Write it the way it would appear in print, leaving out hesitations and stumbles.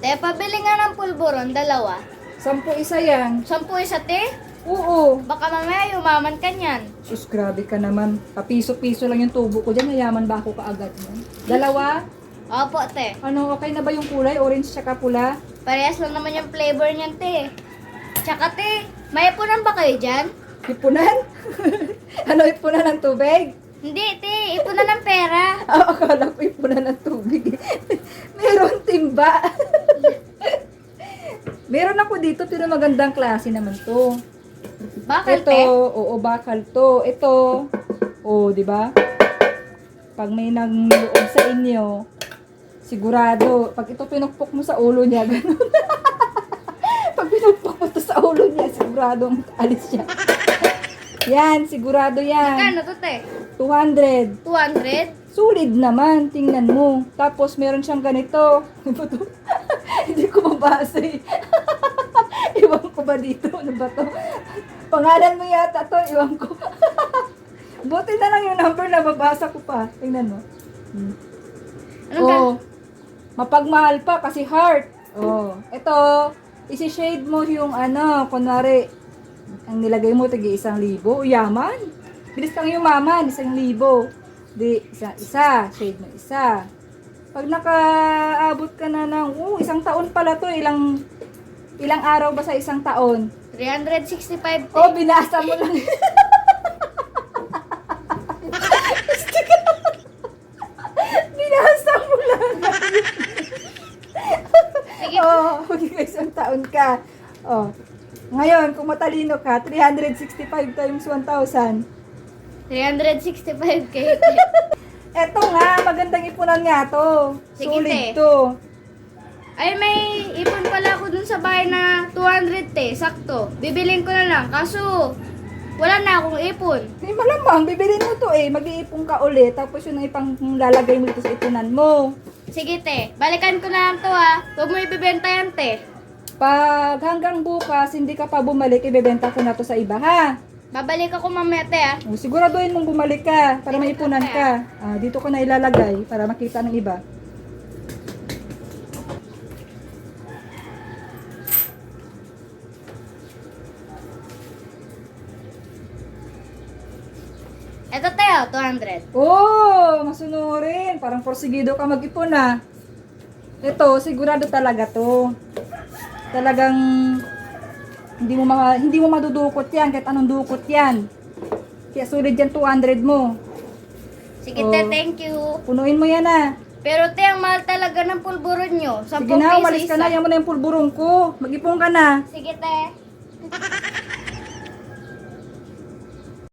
Te, pabili nga ng pulburon, dalawa. 10 isa yan. 10 isa, te? Oo. Baka mamaya yumaman ka niyan. Sus, grabe ka naman. Papiso-piso lang yung tubo ko dyan. Mayaman ba ako kaagad mo? Dalawa? Opo, te. Ano, okay na ba yung kulay? Orange tsaka pula? Parehas lang naman yung flavor niyan, te. Tsaka, te, may ipunan ba kayo dyan? Ipunan? Ano, ipunan ng tubig? Hindi, te. Ipunan ng pera. Akala ko ipunan ng tubig. Meron timba. Meron ako dito, pero magandang klase naman to. Bakal, Ito, te? oo, bakal to. Ito, oh, di ba? Pag may nagluob sa inyo, sigurado, pag ito pinukpok mo sa ulo niya, ganun. Pag pinukpok mo to sa ulo niya, siguradong alis siya. Yan, sigurado yan. Magkano to, te? 200. 200? Solid naman, tingnan mo. Tapos meron siyang ganito. Ano ba to? Hindi ko mabasa eh. Iwan ko ba dito? Ano ba to? Pangalan mo yata to, iwan ko. Buti na lang yung number na mabasa ko pa. Tingnan mo. Anong ka? Oh, mapagmahal pa kasi heart. Oh, ito, isi-shade mo yung ano, kunwari, ang nilagay mo, tigi 1,000. Yaman. Bilis kang yumaman, 1,000. Di, isa, shade mo isa. Pag nakaabot ka na ng, isang taon pala to, ilang araw ba sa isang taon? 365, te. Oh, binasa mo lang. Binasa mo lang. Sige, Oh, isang taon ka. Oh. Ngayon, kung matalino ka, 365 times 1,000. 365k, te. Eto nga, magandang ipunan nga to. Sige, Solid te. to. Ay, may ipon pala ako dun sa bahay na 200, te. Sakto. Bibilin ko na lang. Kaso, wala na akong ipon. Hindi malamang, bibilin mo to eh. Mag-iipon ka ulit, tapos yun ang ipang lalagay mo dito sa ipunan mo. Sige, te. Balikan ko na lang to, ha. Huwag mo ibibenta yan, te. Pag hanggang bukas, hindi ka pa bumalik, ibebenta ko na to sa iba, ha? Babalik ako mamaya, te, ha. O, siguraduhin mong bumalik ka para may ipunan ka. Ah, dito ko na ilalagay para makita ng iba. Ito, te, oh, 200. Oh, masunurin. Parang porsigido ka mag-ipon, ha? Ito, sigurado talaga to. Talagang hindi mo madudukot yan kahit anong dukot yan. Kaya sulit yan 200 mo. Sige, te, Oh. thank you. Punuin mo yan, ha? Pero, te, ang mahal talaga ng pulburon nyo. 10 Sige na, piso umalis ka na. isa. Yan mo na yung pulburong ko. Mag-ipon ka na. Sige, te.